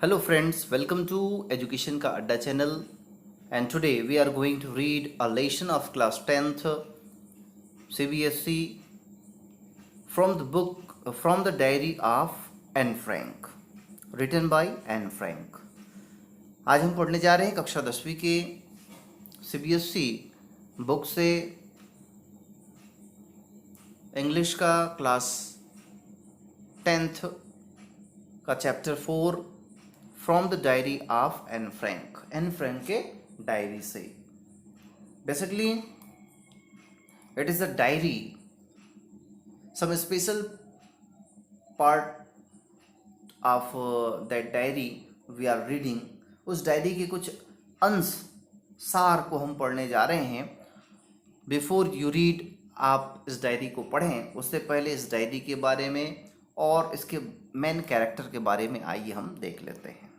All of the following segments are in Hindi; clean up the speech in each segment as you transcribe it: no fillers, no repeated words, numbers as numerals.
Hello friends, welcome to Education Ka Adda channel, and today we are going to read a lesson of class 10th CBSE from the book from the diary of Anne Frank, written by Anne Frank. आज हम पढ़ने जा रहे हैं कक्षा 10वीं के CBSE बुक से इंग्लिश का क्लास 10th का chapter 4 from the diary of Anne Frank. Anne Frank के डायरी से। Basically it is a diary, some special part of that diary we are reading. उस डायरी के कुछ अंश सार को हम पढ़ने जा रहे हैं। बिफोर यू रीड, आप इस डायरी को पढ़ें उससे पहले इस डायरी के बारे में और इसके मेन कैरेक्टर के बारे में आइए हम देख लेते हैं।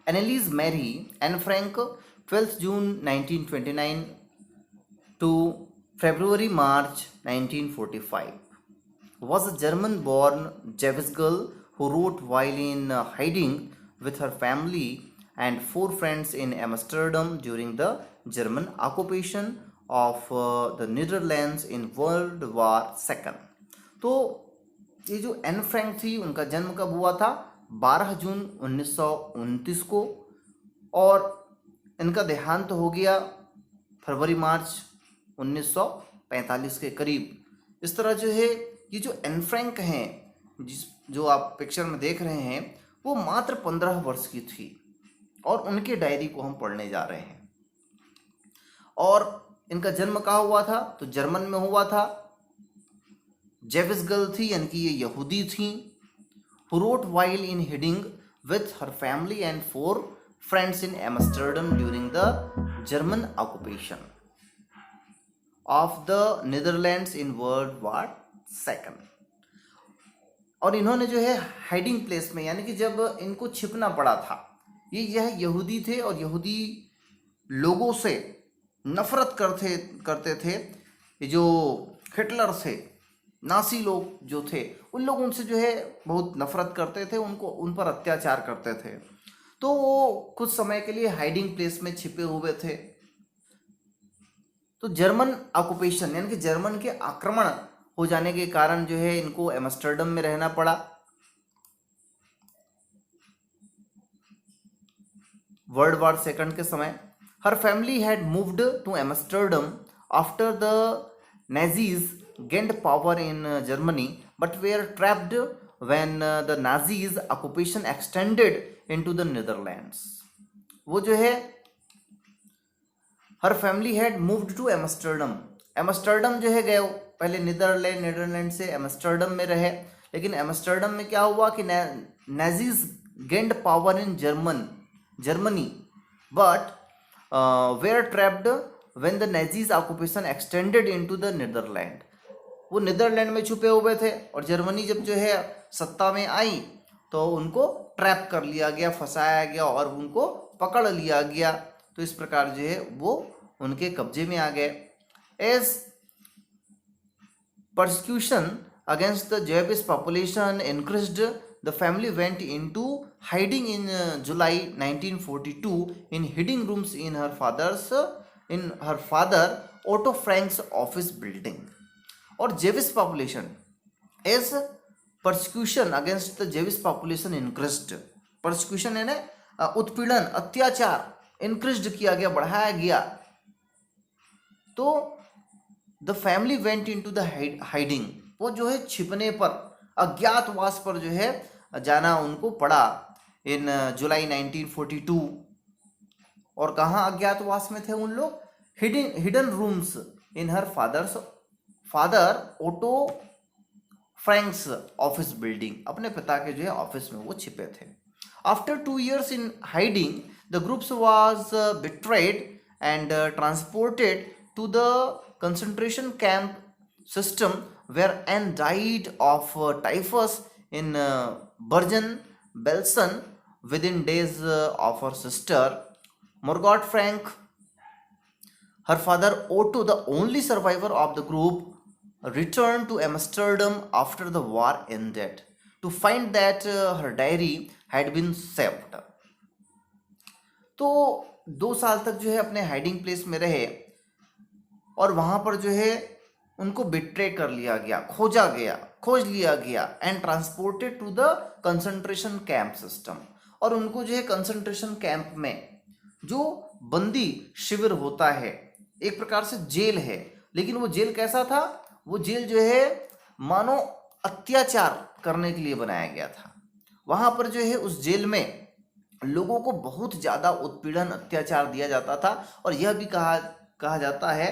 Anneliese Mary Anne Frank, 12th June 1929 to February March 1945, was a German-born Jewish girl who wrote while in hiding with her family and 4 friends in Amsterdam during the German occupation of the Netherlands in World War II. तो ये जो एन फ्रैंक थी, उनका जन्म कब हुआ था? 12 जून 1929 को, और इनका देहांत हो गया फरवरी मार्च 1945 के करीब। इस तरह जो है ये जो एन फ्रैंक हैं, जो आप पिक्चर में देख रहे हैं, वो मात्र 15 वर्ष की थी और उनके डायरी को हम पढ़ने जा रहे हैं। और इनका जन्म कहाँ हुआ था? तो जर्मन में हुआ था। जेविस गर्ल थी, यानी कि ये यहूदी थी। who wrote while in hiding with her family and 4 friends in Amsterdam during the German occupation of the Netherlands in World War II. और इन्होंने जो है हाइडिंग प्लेस में, यानी कि जब इनको छिपना पड़ा था, यह यहूदी थे और यहूदी लोगों से नफरत करते थे। ये जो हिटलर थे, नासी लोग जो थे, उन लोगों से जो है बहुत नफरत करते थे, उन पर अत्याचार करते थे। तो वो कुछ समय के लिए हाइडिंग प्लेस में छिपे हुए थे। तो जर्मन ऑक्यूपेशन, यानी कि जर्मन के आक्रमण हो जाने के कारण जो है इनको एम्स्टर्डम में रहना पड़ा। वर्ल्ड वॉर सेकंड के समय her family had moved to Amsterdam after the Nazis gained power in Germany, but were trapped when the Nazis occupation extended into the Netherlands. वो जो है her family had moved to Amsterdam. Amsterdam जो है गए, पहले नीदरलैंड से एम्स्टर्डम में रहे, लेकिन एम्स्टर्डम में क्या हुआ कि Nazis gained power in Germany, but were trapped when the Nazis occupation extended into the Netherlands. वो नीदरलैंड में छुपे हुए थे और जर्मनी जब जो है सत्ता में आई तो उनको ट्रैप कर लिया गया, फंसाया गया और उनको पकड़ लिया गया। तो इस प्रकार जो है वो उनके कब्जे में आ गए। As persecution against the Jewish population increased, the family went into hiding in July 1942 in hiding rooms in her father Otto Frank's office building. और Jewish population, as persecution against the Jewish population increased. Persecution है ना, उत्पीड़न, अत्याचार इंक्रीज्ड किया गया, बढ़ाया गया। तो the family went into the hiding, वो जो है छिपने पर, अज्ञातवास पर जो है जाना उनको पड़ा इन जुलाई 1942। और कहाँ अज्ञातवास में थे उन लोग? Hidden rooms in her father Otto Frank's office building, अपने पिता के जो है ऑफिस में वो छिपे थे। After 2 years in hiding the groups was betrayed and transported to the concentration camp system where Anne died of typhus in Bergen Belsen within days of her sister Margot Frank. Her father Otto, the only survivor of the group, returned to Amsterdam after the war ended. to find that her diary had been saved. तो 2 साल तक जो है अपने हाइडिंग प्लेस में रहे और वहां पर जो है उनको बिट्रे कर लिया गया, खोज लिया गया and transported to the concentration camp system. और उनको जो है कंसंट्रेशन कैंप में, जो बंदी शिविर होता है, एक प्रकार से जेल है, लेकिन वो जेल कैसा था? वो जेल जो है मानो अत्याचार करने के लिए बनाया गया था। वहां पर जो है उस जेल में लोगों को बहुत ज्यादा उत्पीड़न, अत्याचार दिया जाता था। और यह भी कहा जाता है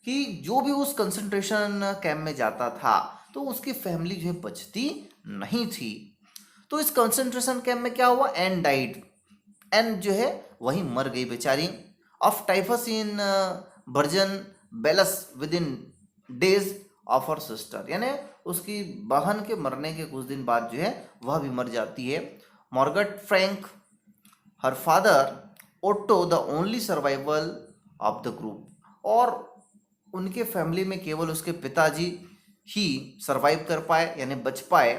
कि जो भी उस कंसंट्रेशन कैंप में जाता था तो उसकी फैमिली जो है बचती नहीं थी। तो इस कंसंट्रेशन कैंप में क्या हुआ? एन डाइड, एन जो है वही मर गई बेचारी, of typhus in Bergen Belsen within days of her sister, यानी उसकी बहन के मरने के कुछ दिन बाद जो है वह भी मर जाती है। Margot Frank, her father, Otto the only survival of the group, और उनके फैमिली में केवल उसके पिताजी ही सरवाइव कर पाए, यानी बच पाए।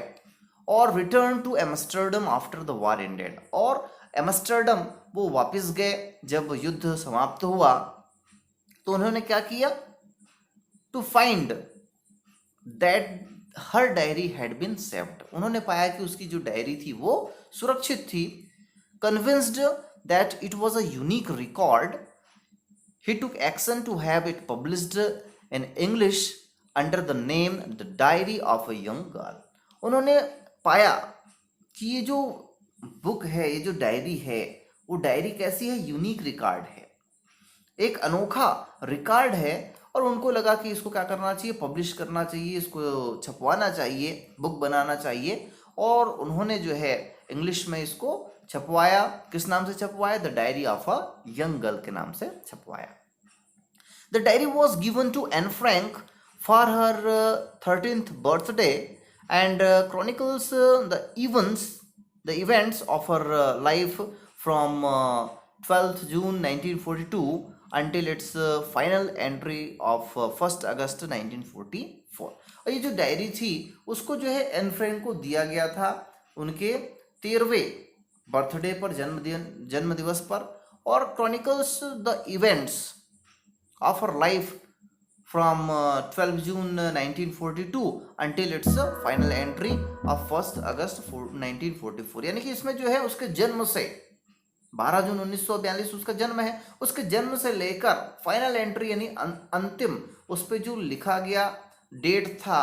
और return to Amsterdam after the war ended, और एम्स्टर्डम वो वापस गए जब युद्ध समाप्त हुआ। तो उन्होंने क्या किया? To find that her diary had been saved, उन्होंने पाया कि उसकी जो डायरी थी वो सुरक्षित थी। Convinced that it was a unique record, he took action to have it published in English under the name The Diary of a Young Girl। उन्होंने पाया कि ये जो बुक है, ये जो डायरी है, वो डायरी कैसी है? यूनिक रिकॉर्ड है, एक अनोखा रिकॉर्ड है। और उनको लगा कि इसको क्या करना चाहिए? पब्लिश करना चाहिए, इसको छपवाना चाहिए, बुक बनाना चाहिए। और उन्होंने जो है इंग्लिश में इसको छपवाया। किस नाम से छपवाया? The diary of a young girl के नाम से छपवाया। The diary was given to Anne Frank for her 13th birthday and chronicles the events of her life from 12th June 1942 until its final entry of 1st August 1944। और ये जो डायरी थी उसको जो है एन फ्रैंक को दिया गया था उनके 13वें बर्थडे पर, जन्म दिवस पर। और chronicles the events of her life from 12 June 1942 until its final entry of 1st August 1944, यानी कि इसमें जो है उसके जन्म से 12 जून 1942 उसका जन्म है, उसके जन्म से लेकर फाइनल एंट्री यानी अंतिम उस पर जो लिखा गया डेट था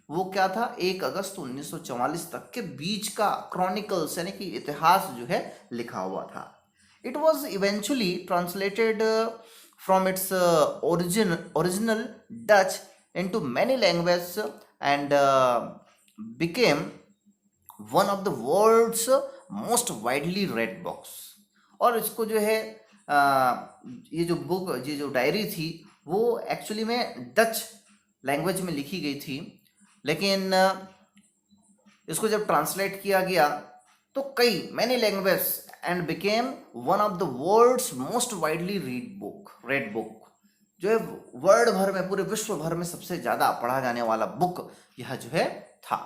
वो क्या था? 1 अगस्त 1944 तक के बीच का क्रॉनिकल्स यानी कि इतिहास जो है लिखा हुआ था। It was eventually translated from its original Dutch into many language and became one of the world's most widely read books. और इसको जो है ये जो बुक, ये जो डायरी थी वो एक्चुअली में डच लैंग्वेज में लिखी गई थी, लेकिन इसको जब ट्रांसलेट किया गया तो कई many language and became one of the world's most widely read book, जो है वर्ल्ड भर में, पूरे विश्व भर में सबसे ज़्यादा पढ़ा जाने वाला बुक यह जो है था।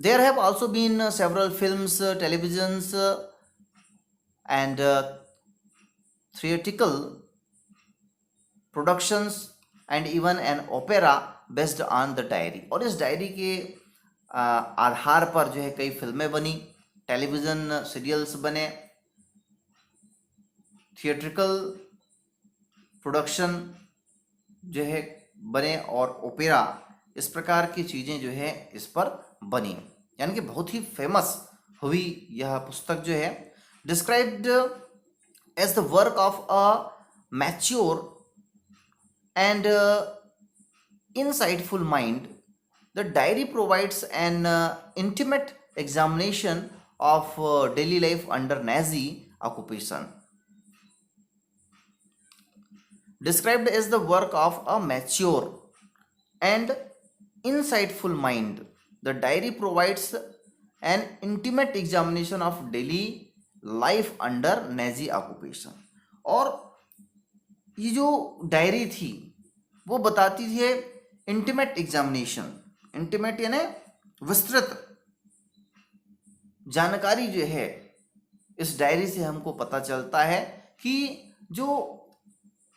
There have also been several films, televisions and theatrical productions and even an opera based on the diary। और इस डायरी के आधार पर जो है कई फिल्में बनी, टेलीविज़न सीरियल्स बने, थिएट्रिकल प्रोडक्शन जो है बने और ओपेरा, इस प्रकार की चीज़ें जो है इस पर बनी, यानी कि बहुत ही फेमस हुई यह पुस्तक जो है। Described as the work of a mature and insightful mind, the diary provides an intimate examination of daily life under Nazi occupation. Described as the work of a mature and insightful mind, the diary provides an intimate examination of daily life under Nazi occupation। और ये जो डायरी थी वो बताती थी इंटीमेट एग्जामिनेशन, इंटीमेट यानी विस्तृत जानकारी जो है इस डायरी से हमको पता चलता है कि जो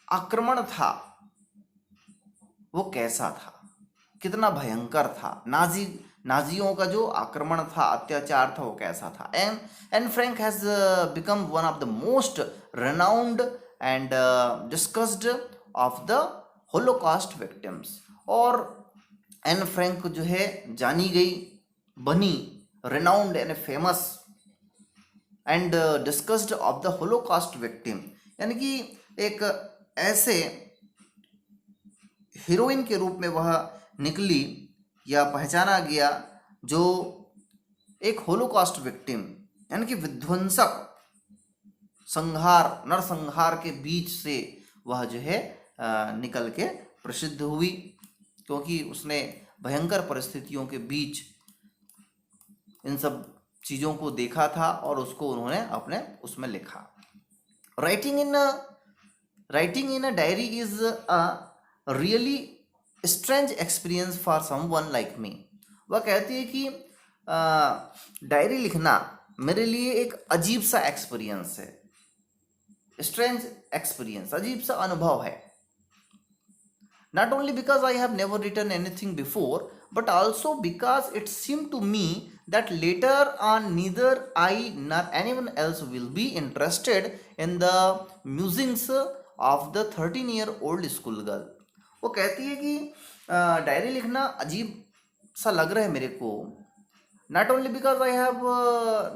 आक्रमण था वो कैसा था, कितना भयंकर था। नाजियों का जो आक्रमण था, अत्याचार था, वो कैसा था। Anne Frank has become one of the most renowned and discussed of the Holocaust victims. और एन फ्रैंक जो है जानी गई, बनी, रेनाउंड यानी famous, and discussed of the Holocaust victim, यानी कि एक ऐसे हीरोइन के रूप में वह निकली या पहचाना गया जो एक होलोकॉस्ट विक्टिम यानी कि विध्वंसक संहार, नरसंहार के बीच से वह जो है निकल के प्रसिद्ध हुई, क्योंकि उसने भयंकर परिस्थितियों के बीच इन सब चीज़ों को देखा था और उसको उन्होंने अपने उसमें लिखा। Writing in a diary is a really strange experience for someone like me. वह कहती है कि डायरी लिखना मेरे लिए एक अजीब सा एक्सपीरियंस है, स्ट्रेंज एक्सपीरियंस, अजीब सा अनुभव है। Not only because I have never written anything before, but also because it seemed to me that later on neither I nor anyone else will be interested in the musings of the 13-year-old schoolgirl. वो कहती है कि डायरी लिखना अजीब सा लग रहा है मेरे को। Not only because I have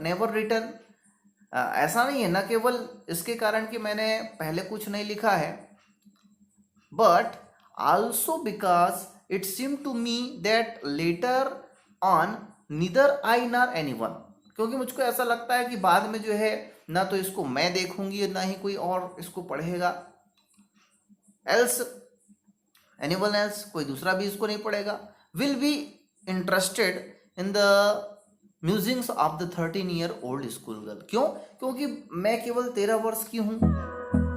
never written, ऐसा नहीं है, न केवल इसके कारण कि मैंने पहले कुछ नहीं लिखा है, but also because it seemed to me that later on neither I nor anyone, क्योंकि मुझको ऐसा लगता है कि बाद में जो है ना तो इसको मैं देखूंगी ना ही कोई और इसको पढ़ेगा, else anyone else, कोई दूसरा भी इसको नहीं पढ़ेगा, will be interested in the musings of the 13-year-old schoolgirl। क्यों? क्योंकि मैं केवल 13 वर्ष की हूँ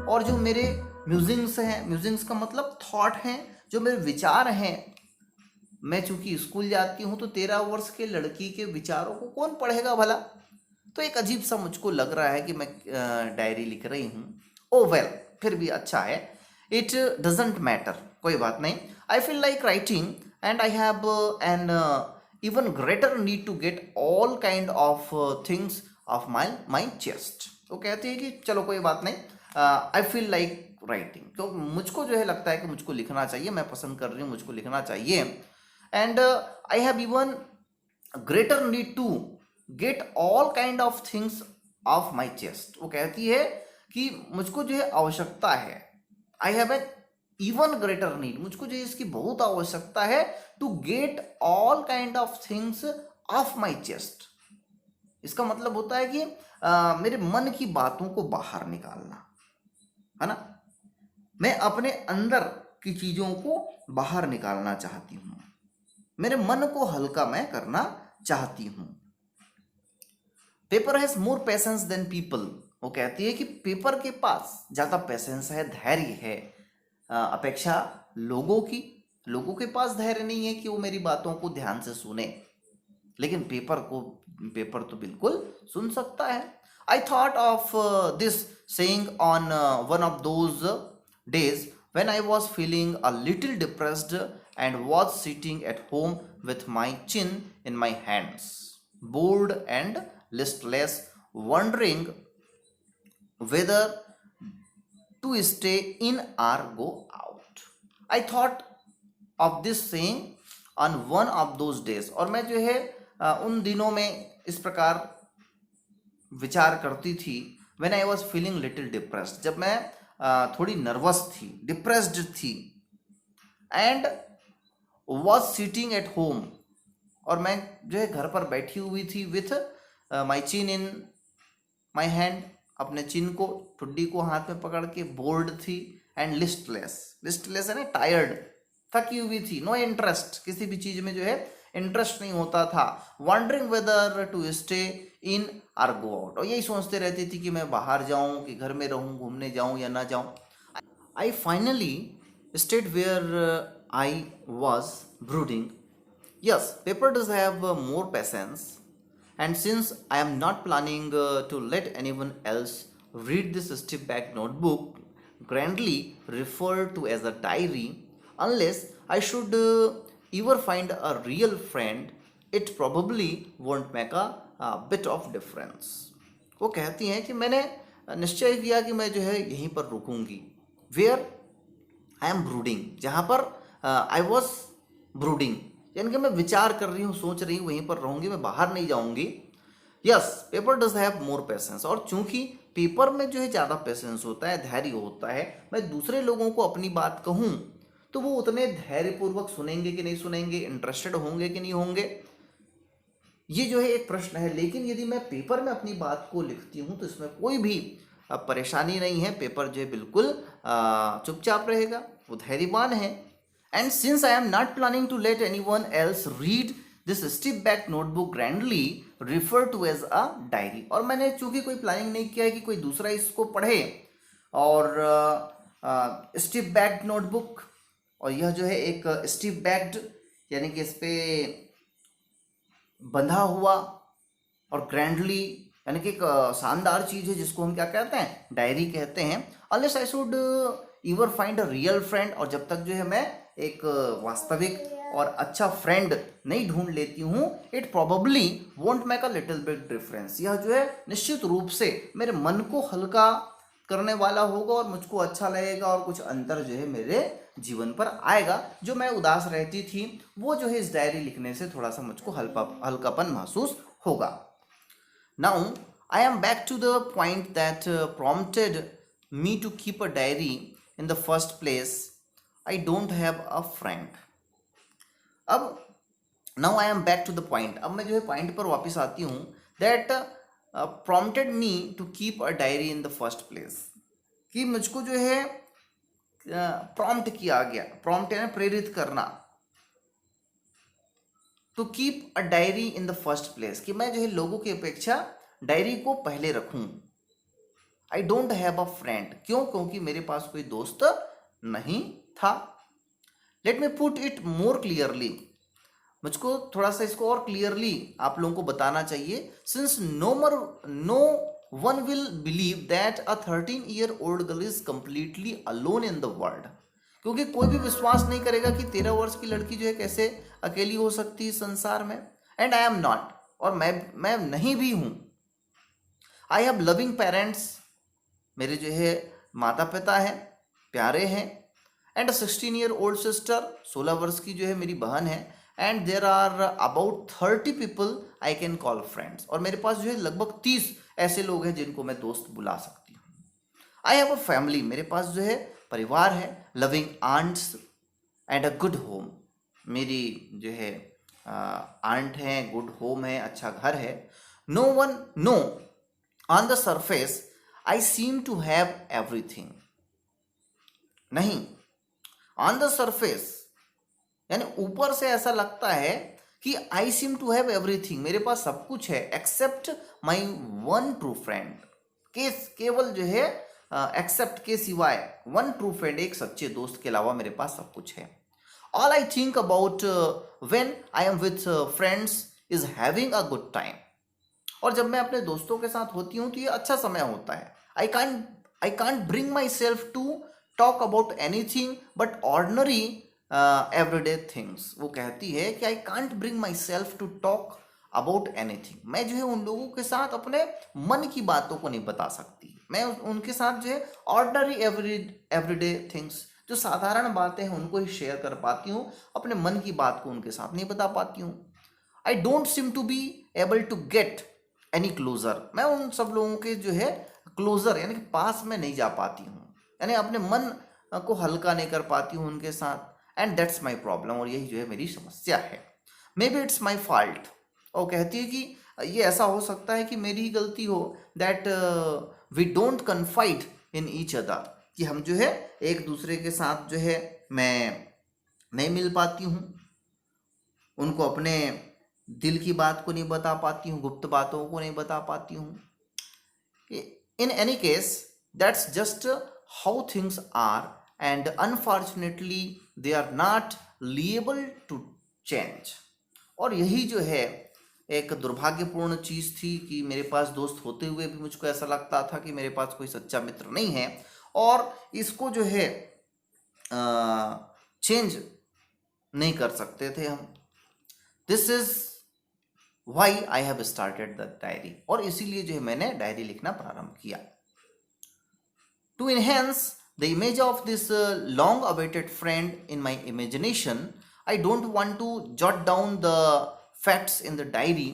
और जो मेरे म्यूजिंग्स हैं, म्यूजिंग्स का मतलब थॉट हैं, जो मेरे विचार हैं, मैं चूंकि स्कूल जाती हूँ तो 13 वर्ष के लड़की के विचारों को कौन पढ़ेगा भला। तो एक अजीब सा मुझको लग रहा है कि मैं डायरी लिख रही हूँ। ओ वेल, फिर भी अच्छा है, इट डजेंट मैटर, कोई बात नहीं। I feel like writing and I have an even greater need to get all kind of things off my chest. वो कहती है कि चलो कोई बात नहीं, आई फील लाइक राइटिंग, तो मुझको जो है लगता है कि मुझको लिखना चाहिए, मैं पसंद कर रही हूँ, मुझको लिखना चाहिए। And I have even greater need to get all kind of things off my chest. वो कहती है कि मुझको जो है आवश्यकता है, I have an even greater need, मुझको जो है इसकी बहुत आवश्यकता है, to get all kind of things off my chest. इसका मतलब होता है कि मेरे मन की बातों को बाहर निकालना, है ना। मैं अपने अंदर की चीजों को बाहर निकालना चाहती हूँ, मेरे मन को हल्का मैं करना चाहती हूँ। Paper has more patience than people. वो कहती है कि पेपर के पास ज्यादा पेशेंस है, धैर्य है, अपेक्षा लोगों की। लोगों के पास धैर्य नहीं है कि वो मेरी बातों को ध्यान से सुने, लेकिन पेपर तो बिल्कुल सुन सकता है। I thought of this saying on one of those days when I was feeling a little depressed and was sitting at home with my chin in my hands, bored and listless, wondering whether to stay in or go out. I thought of this saying on one of those days। और मैं जो है उन दिनों में इस प्रकार विचार करती थी। When I was feeling little depressed, जब मैं थोड़ी नर्वस थी, डिप्रेस्ड थी, and was sitting at home, और मैं जो है घर पर बैठी हुई थी, with my chin in my hand, अपने चिन को, ठुड्डी को हाथ में पकड़ के, बोर्ड थी, एंड लिस्टलेस है ना, टायर्ड, थकी हुई थी, नो इंटरेस्ट, किसी भी चीज में जो है इंटरेस्ट नहीं होता था, wondering whether to stay in or go out, और यही सोचते रहती थी कि मैं बाहर जाऊं कि घर में रहूं, घूमने जाऊं या ना जाऊं। I finally stayed where I was brooding Yes, paper does have more patience, and since I am not planning to let anyone else read this step back notebook, grandly referred to as a diary, unless I should ever find a real friend, it probably won't make a bit of difference. वो कहती हैं कि मैंने निश्चय किया कि मैं जो है यहीं पर रुकूंगी, वेयर आई एम ब्रूडिंग, जहाँ पर आई वॉज ब्रूडिंग, यानी कि मैं विचार कर रही हूँ, सोच रही हूँ, वहीं पर रहूंगी, मैं बाहर नहीं जाऊंगी. Yes, paper does have more patience, और चूंकि पेपर में जो है ज़्यादा पेशेंस होता है, धैर्य होता है, मैं दूसरे लोगों को अपनी बात कहूँ तो वो उतने धैर्यपूर्वक सुनेंगे कि नहीं सुनेंगे, इंटरेस्टेड होंगे कि नहीं होंगे, ये जो है एक प्रश्न है. लेकिन यदि मैं पेपर में अपनी बात को लिखती हूँ तो इसमें कोई भी परेशानी नहीं है. पेपर जो है बिल्कुल चुपचाप रहेगा, वो धैर्यवान है. And since I am not planning to let anyone else read this stiff back notebook grandly refer to as a diary, और मैंने चूंकि कोई प्लानिंग नहीं किया है कि कोई दूसरा इसको पढ़े, और स्टिप बैक नोटबुक, और यह जो है एक स्टिप बैक्ड यानी कि इस पे बंधा हुआ, और ग्रैंडली यानी कि एक शानदार चीज है जिसको हम क्या कहते हैं, डायरी कहते हैं. Unless I should ईवर find a real friend, और जब तक जो है मैं एक वास्तविक और अच्छा फ्रेंड नहीं ढूंढ लेती हूँ, it probably won't make a little bit difference, यह जो है निश्चित रूप से मेरे मन को हल्का करने वाला होगा और मुझको अच्छा लगेगा, और कुछ अंतर जो है मेरे जीवन पर आएगा. जो मैं उदास रहती थी वो जो है इस डायरी लिखने से थोड़ा सा मुझको हल्कापन महसूस होगा. Now I am back to the point that prompted me to keep a diary in the first place. I don't have a friend. अब now I am back to the point, अब मैं जो है पॉइंट पर वापस आती हूँ. That prompted me to keep a diary in the first place, कि मुझको जो है प्रॉम्प्ट किया गया, प्रॉम्प्ट है ना प्रेरित करना, to keep a diary in the first place, कि मैं जो है लोगों की अपेक्षा डायरी को पहले रखूं. आई डोंट हैव अ फ्रेंड, क्यों? क्योंकि मेरे पास कोई दोस्त नहीं था. Let me put it more clearly, मुझको थोड़ा सा इसको और क्लियरली आप लोगों को बताना चाहिए. Since no one will believe that a 13-year-old girl is completely alone in the world, क्योंकि कोई भी विश्वास नहीं करेगा कि 13 वर्ष की लड़की जो है कैसे अकेली हो सकती है संसार में. एंड आई एम नॉट, और मैं नहीं भी हूं. आई हैव लविंग पेरेंट्स, मेरे जो है माता पिता हैं, प्यारे हैं. एंड 16-year-old सिस्टर, 16 वर्ष की जो है मेरी बहन है. And there are about 30 people I can call friends, और मेरे पास जो है लगभग 30 ऐसे लोग हैं जिनको मैं दोस्त बुला सकती हूँ. आई हैव अ फैमिली, मेरे पास जो है परिवार है. Loving aunts and a good home, मेरी जो है आंट है, गुड होम है, अच्छा घर है. No one no on the surface I seem to have everything. नहीं, ऑन द सरफेस यानी ऊपर से ऐसा लगता है कि I seem to have everything, मेरे पास सब कुछ है, except my one true friend, केवल जो है एक्सेप्ट के सिवाय, वन ट्रू फ्रेंड, एक सच्चे दोस्त के अलावा मेरे पास सब कुछ है. All I think about when I am with friends is having a good time, और जब मैं अपने दोस्तों के साथ होती हूँ तो ये अच्छा समय होता है. I can't bring myself to talk about anything but ordinary everyday things. वो कहती है कि I can't bring myself to talk about anything, मैं जो है उन लोगों के साथ अपने मन की बातों को नहीं बता सकती. मैं उनके साथ जो है ऑर्डिनरी एवरीडे थिंग्स, जो साधारण बातें हैं उनको ही शेयर कर पाती हूँ, अपने मन की बात को उनके साथ नहीं बता पाती हूँ. I don't seem to be able to get any closer, मैं उन सब लोगों के जो है क्लोजर यानी कि पास में नहीं जा पाती हूँ, यानी अपने मन को हल्का नहीं कर पाती हूँ उनके साथ. एंड दैट्स माई प्रॉब्लम, और यही जो है मेरी समस्या है. May be it's my fault, और कहती है कि ये ऐसा हो सकता है कि मेरी ही गलती हो, that we don't confide in each other, कि हम जो है एक दूसरे के साथ जो है मैं नहीं मिल पाती हूँ, उनको अपने दिल की बात को नहीं बता पाती हूँ, गुप्त बातों को नहीं बता पाती हूँ. In any case that's just how things are, and unfortunately they are not liable to change. और यही जो है एक दुर्भाग्यपूर्ण चीज़ थी कि मेरे पास दोस्त होते हुए भी मुझको ऐसा लगता था कि मेरे पास कोई सच्चा मित्र नहीं है, और इसको जो है चेंज नहीं कर सकते थे हम। This is why I have started the diary, और इसीलिए जो है मैंने डायरी लिखना प्रारंभ किया। To enhance the image of this long awaited friend in my imagination, I don't want to jot down the facts in the diary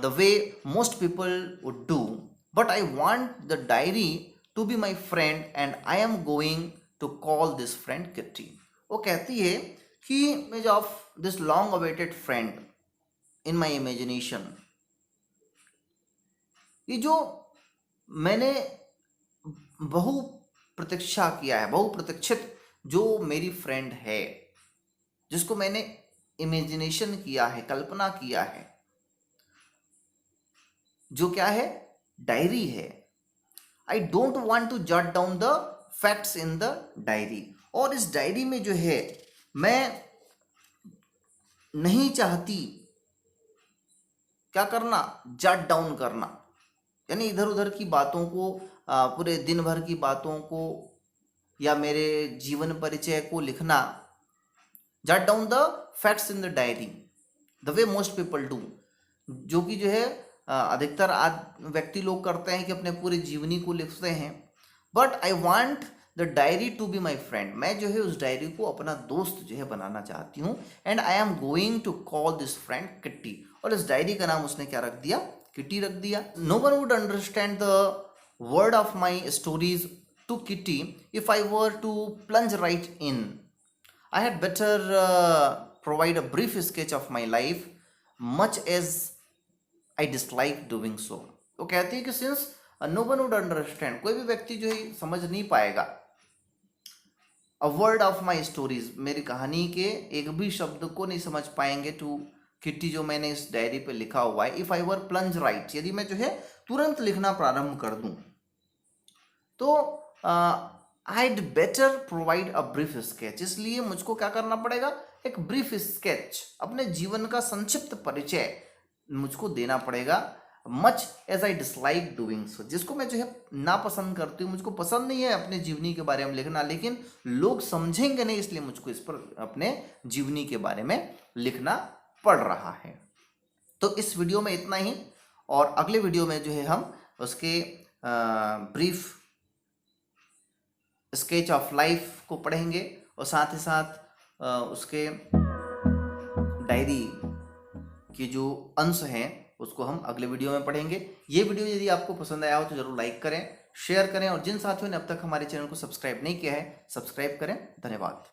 the way most people would do, but I want the diary to be my friend and I am going to call this friend Kitty. वो कहती है कि image of this long awaited friend in my imagination, ये जो मैंने बहु प्रतीक्षा किया है, बहु प्रतीक्षित जो मेरी फ्रेंड है, जिसको मैंने इमेजिनेशन किया है, कल्पना किया है, जो क्या है, डायरी है। I don't want to jot down the facts in the diary, और इस डायरी में जो है मैं नहीं चाहती क्या करना, जट डाउन करना, यानी इधर उधर की बातों को, पूरे दिन भर की बातों को या मेरे जीवन परिचय को लिखना। Jot down the facts in the diary the way most people do, जो कि जो है अधिकतर व्यक्ति लोग करते हैं कि अपने पूरे जीवनी को लिखते हैं। But I want the diary to be my friend, मैं जो है उस डायरी को अपना दोस्त जो है बनाना चाहती हूँ। And I am going to call this friend Kitty, और इस डायरी का नाम उसने क्या रख दिया, किट्टी रख दिया। No one would understand the word of my stories to Kitty if I were to plunge right in. I had better provide a brief sketch of my life, much as I dislike doing so. तो कहती है कि since no one would understand, कोई भी व्यक्ति जो है समझ नहीं पाएगा, a word of my stories, मेरी कहानी के एक भी शब्द को नहीं समझ पाएंगे टू किट्टी, जो मैंने इस डायरी पे लिखा हुआ है। If I were plunge right, यदि मैं जो है तुरंत लिखना प्रारंभ कर दूं, तो I'd better provide a brief sketch, इसलिए मुझको क्या करना पड़ेगा, एक ब्रीफ स्केच, अपने जीवन का संक्षिप्त परिचय मुझको देना पड़ेगा। Much as I dislike doing so, जिसको मैं जो है नापसंद करती हूँ, मुझको पसंद नहीं है अपने जीवनी के बारे में लिखना, लेकिन लोग समझेंगे नहीं, इसलिए मुझको इस पर अपने जीवनी के बारे में लिखना पड़ रहा है। तो इस वीडियो में इतना ही, और अगले वीडियो में जो है हम उसके ब्रीफ स्केच ऑफ लाइफ को पढ़ेंगे, और साथ ही साथ उसके डायरी के जो अंश हैं उसको हम अगले वीडियो में पढ़ेंगे। ये वीडियो यदि आपको पसंद आया हो तो जरूर लाइक करें, शेयर करें, और जिन साथियों ने अब तक हमारे चैनल को सब्सक्राइब नहीं किया है, सब्सक्राइब करें। धन्यवाद।